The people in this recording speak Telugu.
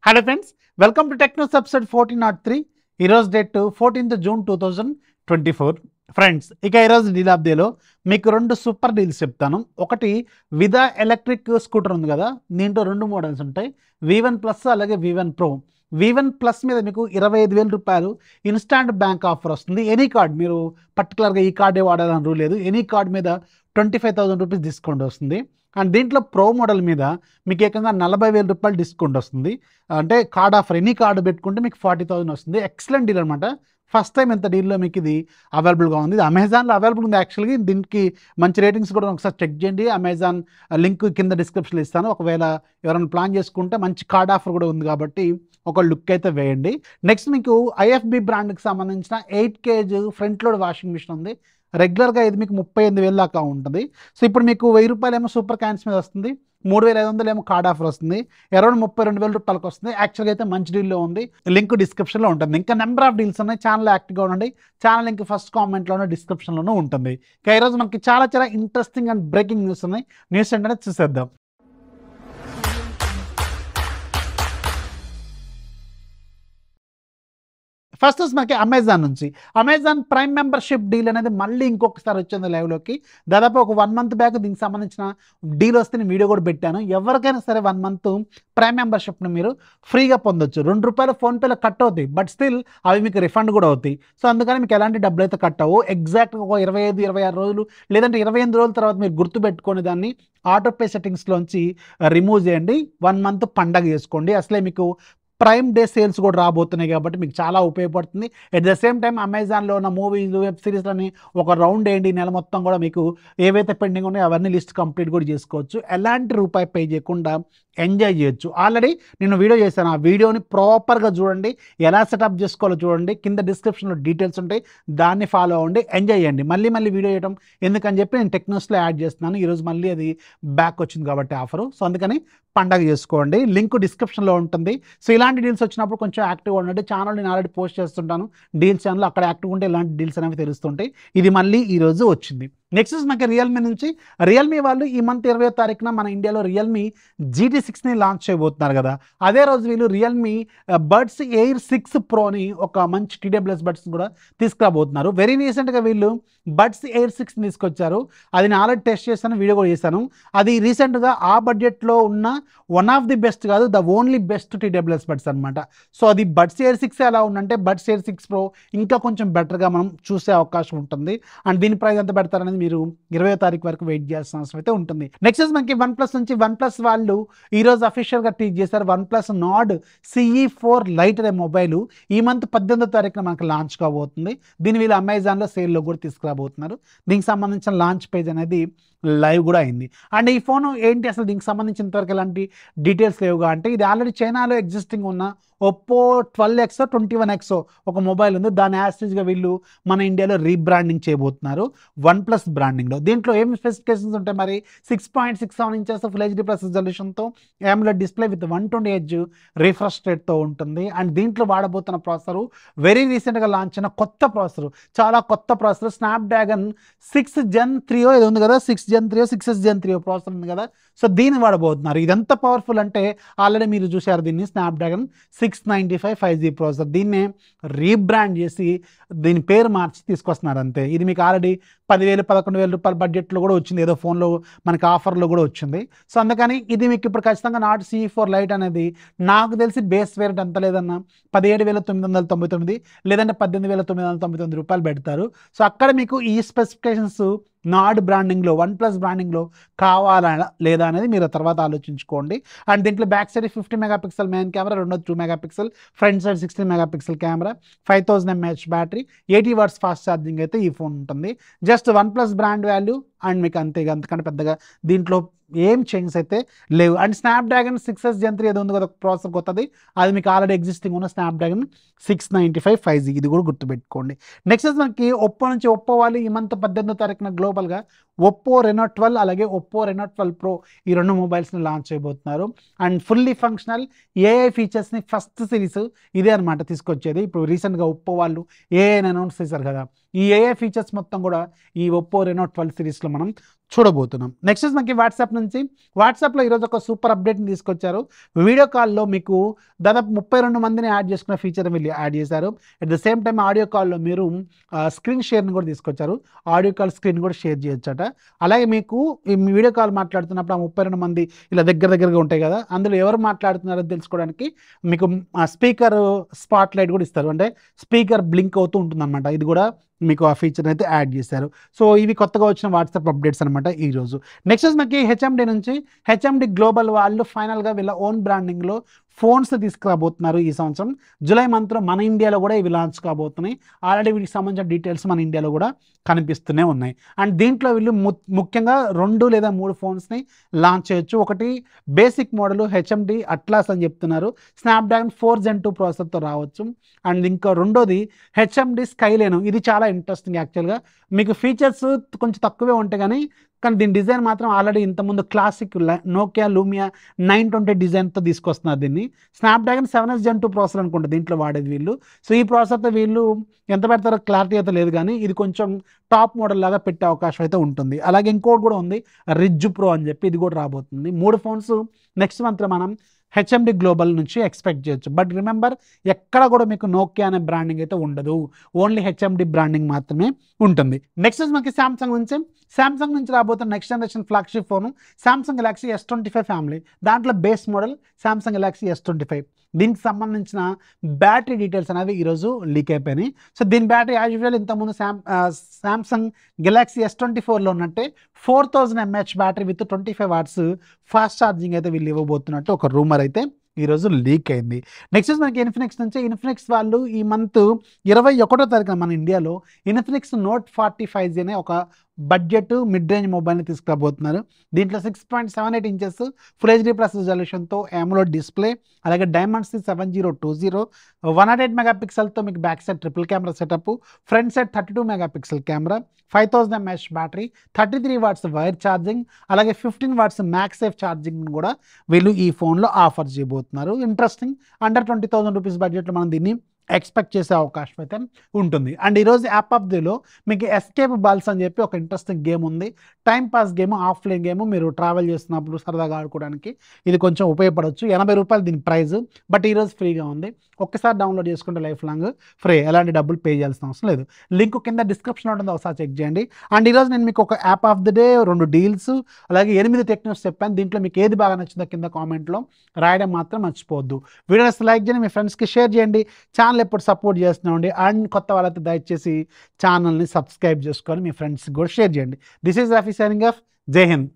Hello friends, welcome to Technos episode 1403. ఈరోజు డేట్ 14th June 2024. ఫ్రెండ్స్, ఇక ఈరోజు డీల్ ఆఫ్ డేలో మీకు రెండు సూపర్ డీల్స్ చెప్తాను. ఒకటి విదా ఎలక్ట్రిక్ స్కూటర్ ఉంది కదా, దీంట్లో రెండు మోడల్స్ ఉంటాయి, V1 ప్లస్ అలాగే V1 Pro. V1 ప్లస్ మీద మీకు 25,000 రూపాయలు ఇన్స్టాంట్ బ్యాంక్ ఆఫర్ వస్తుంది. ఎనీ కార్డ్, మీరు పర్టికులర్గా ఈ కార్డే వాడాలని రూల్ లేదు, ఎనీ కార్డ్ మీద 25,000 రూపీస్ డిస్కౌంట్ వస్తుంది. అండ్ దీంట్లో ప్రో మోడల్ మీద మీకు ఏకంగా 40,000 రూపాయలు డిస్కౌంట్ వస్తుంది. అంటే కార్డ్ ఆఫర్, ఎనీ కార్డు పెట్టుకుంటే మీకు 40,000 వస్తుంది. ఎక్సలెంట్ డీల్ అనమాట. ఫస్ట్ టైం ఎంత డీల్లో మీకు ఇది అవైలబుల్గా ఉంది. ఇది అమెజాన్లో అవైలబుల్ ఉంది. యాక్చువల్గా దీనికి మంచి రేటింగ్స్ కూడా ఒకసారి చెక్ చేయండి. అమెజాన్ లింక్ కింద డిస్క్రిప్షన్లో ఇస్తాను. ఒకవేళ ఎవరైనా ప్లాన్ చేసుకుంటే మంచి కార్డ్ ఆఫర్ కూడా ఉంది కాబట్టి ఒక లుక్ అయితే వేయండి. నెక్స్ట్ మీకు ఐఎఫ్బి బ్రాండ్కి సంబంధించిన 8 kg front load washing machine ఉంది. రెగ్యులర్గా ఇది మీకు 38,000 దాకా ఉంటుంది. సో ఇప్పుడు మీకు 1,000 రూపాయలు ఏమో సూపర్ క్యాన్స్ మీద వస్తుంది, 3,500 ఏమో కార్డ్ ఆఫర్ వస్తుంది, అరౌండ్ 32,000 రూపాయలకు వస్తుంది. యాక్చువల్గా అయితే మంచి డీల్లో ఉంది. లింక్ డిస్క్రిప్షన్లో ఉంటుంది. ఇంకా నెంబర్ ఆఫ్ డీల్స్ ఉన్నాయి. ఛానల్ యాక్టివ్గా ఉండండి. ఛానల్ లింక్ ఫస్ట్ కామెంట్లోనే డిస్క్రిప్షన్లోనూ ఉంటుంది. ఇక ఈరోజు మనకి చాలా ఇంట్రెస్టింగ్ అండ్ బ్రేకింగ్ న్యూస్ ఉన్నాయి. న్యూస్ ఏంటంటే చూసేద్దాం. ఫస్ట్ మనకి అమెజాన్ నుంచి అమెజాన్ ప్రైమ్ మెంబర్షిప్ డీల్ అనేది మళ్ళీ ఇంకొకసారి వచ్చింది లైవ్లోకి. దాదాపు ఒక 1 month బ్యాక్ దీనికి సంబంధించిన డీల్ వస్తే నేను వీడియో కూడా పెట్టాను. ఎవరికైనా సరే 1 month ప్రైమ్ మెంబర్షిప్ని మీరు ఫ్రీగా పొందొచ్చు. ₹2 ఫోన్పేలో కట్ అవుతాయి, బట్ స్టిల్ అవి మీకు రిఫండ్ కూడా అవుతాయి. సో అందుకని మీకు ఎలాంటి డబ్బులు అయితే కట్ అవ్వవు. ఎగ్జాక్ట్గా ఒక 25-26 రోజులు లేదంటే 28 రోజుల తర్వాత మీరు గుర్తుపెట్టుకొని దాన్ని ఆటోపే సెట్టింగ్స్లోంచి రిమూవ్ చేయండి. 1 month పండగ చేసుకోండి. అసలే మీకు ప్రైమ్ డే సేల్స్ కూడా రాబోతున్నాయి కాబట్టి మీకు చాలా ఉపయోగపడుతుంది. ఎట్ ద సేమ్ టైం అమెజాన్లో ఉన్న మూవీలు, వెబ్ సిరీస్లని ఒక రౌండ్ వేయండి. నెల మొత్తం కూడా మీకు ఏవైతే పెండింగ్ ఉన్నాయో అవన్నీ లిస్ట్ కంప్లీట్ కూడా చేసుకోవచ్చు. ఎలాంటి రూపాయి పే చేయకుండా ఎంజాయ్ చేయొచ్చు. ఆల్రెడీ నేను వీడియో చేశాను. ఆ వీడియోని ప్రాపర్గా చూడండి, ఎలా సెటప్ చేసుకోవాలో చూడండి. కింద డిస్క్రిప్షన్లో డీటెయిల్స్ ఉంటాయి, దాన్ని ఫాలో అవ్వండి, ఎంజాయ్ చేయండి. మళ్ళీ వీడియో చేయడం ఎందుకని చెప్పి నేను టెక్నోస్లో యాడ్ చేస్తున్నాను. ఈరోజు మళ్ళీ అది బ్యాక్ వచ్చింది కాబట్టి ఆఫరు. సో అందుకని పండగ చేసుకోండి. లింక్ డిస్క్రిప్షన్లో ఉంటుంది. సో ఇలాంటి డీల్స్ వచ్చినప్పుడు కొంచెం యాక్టివ్గా ఉండండి. ఛానల్ నేను ఆల్రెడీ పోస్ట్ చేస్తుంటాను డీల్స్ ఛానల్, అక్కడ యాక్టివ్గా ఉంటే ఇలాంటి డీల్స్ అనేవి తెలుస్తుంటాయి. ఇది మళ్ళీ ఈరోజు వచ్చింది. నెక్స్ట్ మనకి రియల్మీ నుంచి. రియల్మీ వాళ్ళు ఈ మంత్ 20వ తారీఖున మన ఇండియాలో రియల్మీ GT6ని లాంచ్ చేయబోతున్నారు కదా. అదే రోజు వీళ్ళు రియల్మీ బడ్స్ ఎయిర్ 6 ప్రోని ఒక మంచి TWS బడ్స్ కూడా తీసుకురాబోతున్నారు. వెరీ రీసెంట్గా వీళ్ళు బడ్స్ ఎయిర్ 6 తీసుకొచ్చారు. అది నేను ఆల్రెడీ టెస్ట్ చేశాను, వీడియో కూడా చేశాను. అది రీసెంట్గా ఆ బడ్జెట్లో ఉన్న వన్ ఆఫ్ ది బెస్ట్ కాదు, the only best TWS buds అనమాట. సో అది బడ్స్ ఎయిర్ 6 ఎలా ఉందంటే బడ్స్ ఎయిర్ 6 Pro ఇంకా కొంచెం బెటర్గా మనం చూసే అవకాశం ఉంటుంది. అండ్ దీని ప్రైస్ ఎంత పెడతారనేది మీరు 20వ తారీఖు వరకు వెయిట్ చేయాల్సిన అవసరం అయితే ఉంటుంది. నెక్స్ట్ మనకి OnePlus నుంచి OnePlus వాళ్ళు ఈరోజు అఫీషియల్గా టీచ్ చేశారు. OnePlus Nord CE4 Lite అనే మొబైల్ ఈ మంత్ 18వ తారీఖున మనకు లాంచ్ కాబోతుంది. దీన్ని వీళ్ళు అమెజాన్లో సేల్లో కూడా తీసుకురాబోతున్నారు. దీనికి సంబంధించిన లాంచ్ పేజ్ అనేది లైవ్ కూడా అయింది. అండ్ ఈ ఫోన్ ఏంటి అసలు, దీనికి సంబంధించినంతవరకు ఎలాంటి డీటెయిల్స్ లేవుగా అంటే ఇది ఆల్రెడీ చైనాలో ఎగ్జిస్టింగ్ ఉన్న ఒప్పో 12X 21X ఒక మొబైల్ ఉంది. దాని యాస్టేజ్గా వీళ్ళు మన ఇండియాలో రీబ్రాండింగ్ చేయబోతున్నారు OnePlus బ్రాండింగ్లో. దీంట్లో ఏమి స్పెసిఫికేషన్స్ ఉంటాయి మరి, 6.67 inches ఫుల్ HD ప్లస్ రిజల్యూషన్తో AMOLED display with 120Hz refresh రేట్తో ఉంటుంది. అండ్ దీంట్లో వాడబోతున్న ప్రాసెసరు వెరీ రీసెంట్గా లాంచ్ అయిన కొత్త ప్రాసెసరు, చాలా కొత్త ప్రాసెసర్, స్నాప్డ్రాగన్ 6 Gen 3 ఇది ఉంది కదా, 6 Gen 3 6S Gen 3 ప్రాసెసర్ ఉంది కదా. సో దీన్ని వాడబోతున్నారు. ఇది ఎంత పవర్ఫుల్ అంటే ఆల్రెడీ మీరు చూశారు దీన్ని, స్నాప్డ్రాగన్ 695 5G ప్రాసెసర్. దీన్నే రీబ్రాండ్ చేసి దీని పేరు మార్చి తీసుకొస్తున్నారు అంతే. ఇది మీకు ఆల్రెడీ 10,000-11,000 రూపాయల బడ్జెట్లో కూడా వచ్చింది, ఏదో ఫోన్లో మనకి ఆఫర్లో కూడా వచ్చింది. సో అందుకని ఇది మీకు ఇప్పుడు ఖచ్చితంగా Nord CE4 Lite అనేది నాకు తెలిసి బేస్ వేరియంట్ ఎంత లేదన్నా 17,999 లేదంటే 18,999 రూపాయలు పెడతారు. సో అక్కడ మీకు ఈ స్పెసిఫికేషన్స్ నార్డ్ బ్రాండింగ్లో, OnePlus బ్రాండింగ్లో కావాలా లేదా అనేది మీరు తర్వాత ఆలోచించుకోండి. అండ్ దీంట్లో back side 50 megapixel main camera, రెండోది 2 megapixel, front side 16 megapixel camera, 5000 mAh battery, 80 watts fast charging అయితే ఈ ఫోన్ ఉంటుంది. Just OnePlus brand value and మీకు అంతకంటే పెద్దగా దీంట్లో ఏం చేంజెస్ అయితే లేవు. అండ్ స్నాప్డ్రాగన్ 6S Gen 3 ఏదో ఉంది కదా ప్రాసెసర్ కొత్తది, అది మీకు ఆల్రెడీ ఎగ్జిస్టింగ్ ఉన్న స్నాప్డ్రాగన్ 695 5G, ఇది కూడా గుర్తుపెట్టుకోండి. నెక్స్ట్ మనకి ఒప్పో నుంచి. ఒప్పో వాళ్ళు ఈ మంత్ 18వ తారీఖున గ్లోబల్గా ఒప్పో Reno 12 అలాగే ఒప్పో Reno 12 Pro ఈ రెండు మొబైల్స్ని లాంచ్ చేయబోతున్నారు. అండ్ ఫుల్లీ ఫంక్షనల్ AI ఫీచర్స్ని ఫస్ట్ సిరీస్ ఇదే అనమాట తీసుకొచ్చేది. ఇప్పుడు రీసెంట్గా ఒప్పో వాళ్ళు AI అనౌన్స్ చేశారు కదా, ఈ AI ఫీచర్స్ మొత్తం కూడా ఈ ఒప్పో Reno 12 సిరీస్లో మనం చూడబోతున్నాం. నెక్స్ట్ మనకి వాట్సాప్లో ఈరోజు ఒక సూపర్ అప్డేట్ని తీసుకొచ్చారు. వీడియో కాల్లో మీకు దాదాపు 32 మందిని యాడ్ చేసుకునే ఫీచర్ వీళ్ళు యాడ్ చేశారు. At the same time audio కాల్లో మీరు స్క్రీన్ షేర్ని కూడా తీసుకొచ్చారు. ఆడియో కాల్ స్క్రీన్ కూడా షేర్ చేయొచ్చట. అలాగే మీకు ఈ వీడియో కాల్ మాట్లాడుతున్నప్పుడు ఆ 32 మంది ఇలా దగ్గరగా ఉంటాయి కదా, అందులో ఎవరు మాట్లాడుతున్నారో తెలుసుకోవడానికి మీకు స్పీకర్ స్పాట్ లైట్ కూడా ఇస్తారు. అంటే స్పీకర్ బ్లింక్ అవుతూ ఉంటుందన్నమాట. ఇది కూడా మీకు ఆ ఫీచర్ అయితే యాడ్ చేశారు. సో ఇవి కొత్తగా వచ్చిన వాట్సాప్ అప్డేట్స్ అనమాట ఈరోజు. నెక్స్ట్ మనకి హెచ్ఎండి గ్లోబల్ వాళ్ళు ఫైనల్గా వీళ్ళ ఓన్ బ్రాండింగ్లో ఫోన్స్ తీసుకురాబోతున్నారు ఈ సంవత్సరం. జూలై మంత్లో మన ఇండియాలో కూడా ఇవి లాంచ్ కాబోతున్నాయి. ఆల్రెడీ వీటికి సంబంధించిన డీటెయిల్స్ మన ఇండియాలో కూడా కనిపిస్తూనే ఉన్నాయి. అండ్ దీంట్లో వీళ్ళు ముఖ్యంగా 2 లేదా 3 ఫోన్స్ని లాంచ్ చేయొచ్చు. ఒకటి బేసిక్ మోడల్ హెచ్ఎండి అట్లాస్ అని చెప్తున్నారు, స్నాప్డ్రాగన్ 4 Gen 2 ప్రాసెసర్తో రావచ్చు. అండ్ ఇంకా రెండోది హెచ్ఎండి స్కైలైన్. ఇది చాలా ఇంట్రెస్టింగ్ యాక్చువల్గా. మీకు ఫీచర్స్ కొంచెం తక్కువే ఉంటాయి కానీ దీని డిజైన్ మాత్రం ఆల్రెడీ ఇంతకుముందు క్లాసిక్ నోకియా లూమియా 920 డిజైన్తో తీసుకొస్తున్నారు దీన్ని. స్నాప్డ్రాగన్ 7 Gen 2 ప్రాసెసర్ అనుకుంటా దీంట్లో వాడేది వీళ్ళు. సో ఈ ప్రాసెసర్తో వీళ్ళు ఎంత పెడతారో క్లారిటీ అయితే లేదు కానీ ఇది కొంచెం టాప్ మోడల్ లాగా పెట్టే అవకాశం అయితే ఉంటుంది. అలాగే ఇంకోటి కూడా ఉంది రిడ్జ్ ప్రో అని చెప్పి, ఇది కూడా రాబోతుంది. 3 ఫోన్స్ నెక్స్ట్ మంత్లో మనం హెచ్ఎండి గ్లోబల్ నుంచి ఎక్స్పెక్ట్ చేయొచ్చు. బట్ రిమెంబర్, ఎక్కడ కూడా మీకు నోకియా అనే బ్రాండింగ్ అయితే ఉండదు, ఓన్లీ హెచ్ఎండి బ్రాండింగ్ మాత్రమే ఉంటుంది. నెక్స్ట్ మనకి శాంసంగ్ నుంచి రాబోతున్న next generation flagship phone Samsung Galaxy S25 family. దాంట్లో base model Samsung Galaxy S25. దీనికి సంబంధించిన బ్యాటరీ డీటెయిల్స్ అనేవి ఈరోజు లీక్ అయిపోయినాయి. సో దీని బ్యాటరీ యాజ్ యూజువల్ ఇంతకుముందు శాంసంగ్ గెలాక్సీ S24లో ఉన్నట్టే 4000 mAh battery with 25 watts fast charging అయితే వీళ్ళు ఇవ్వబోతున్నట్టు ఒక రూమర్ అయితే ఈరోజు లీక్ అయింది. నెక్స్ట్ మనకి ఇన్ఫినిక్స్ వాళ్ళు ఈ మంత్ 21వ తారీఖున మన ఇండియాలో ఇన్ఫినిక్స్ Note 45 అనే ఒక బడ్జెట్ మిడ్ రేంజ్ మొబైల్ని తీసుకురాబోతున్నారు. దీంట్లో 6.78 inches full HD+ రిజల్యూషన్తో AMOLED display, అలాగే Dimensity 7020 108 మెగాపిక్సెల్తో మీకు back side triple camera setup, front side 32 megapixel camera, 5000 mAh battery, 33 watts wire charging, అలాగే 15 watts మ్యాక్సేఫ్ ఛార్జింగ్ కూడా వీళ్ళు ఈ ఫోన్లో ఆఫర్ చేయబోతున్నారు. ఇంట్రెస్టింగ్. అండర్ 20,000 రూపీస్ బడ్జెట్లో మనం దీన్ని ఎక్స్పెక్ట్ చేసే అవకాశం అయితే ఉంటుంది. అండ్ ఈరోజు యాప్ ఆఫ్ ది లో మీకు ఎస్కేప్ బాల్స్ అని చెప్పి ఒక ఇంట్రెస్టింగ్ గేమ్ ఉంది. Time pass game, offline game. మీరు ట్రావెల్ చేస్తున్నప్పుడు సరదాగా ఆడుకోవడానికి ఇది కొంచెం ఉపయోగపడవచ్చు. 80 రూపాయలు దీని ప్రైస్, బట్ ఈరోజు ఫ్రీగా ఉంది. ఒక్కసారి డౌన్లోడ్ చేసుకుంటే లైఫ్ లాంగ్ ఫ్రీ, ఎలాంటి డబ్బులు పే చేయాల్సిన అవసరం లేదు. లింక్ కింద డిస్క్రిప్షన్ ఉంటుంది, ఒకసారి చెక్ చేయండి. అండ్ ఈరోజు నేను మీకు ఒక app off the day, 2 deals, అలాగే 8 టెక్ న్యూస్ చెప్పాను. దీంట్లో మీకు ఏది బాగా నచ్చిందో కింద కామెంట్లో రాయడం మాత్రం మర్చిపోవద్దు. వీడియోస్ లైక్ చేయండి, మీ ఫ్రెండ్స్కి షేర్ చేయండి. ఛానల్ ఎప్పుడు సపోర్ట్ చేస్తున్నాండి. అండ్ కొత్త వాళ్ళైతే దయచేసి ఛానల్ని సబ్స్క్రైబ్ చేసుకొని మీ ఫ్రెండ్స్కి కూడా షేర్ చేయండి. This is Rafi signing off. జై హింద్.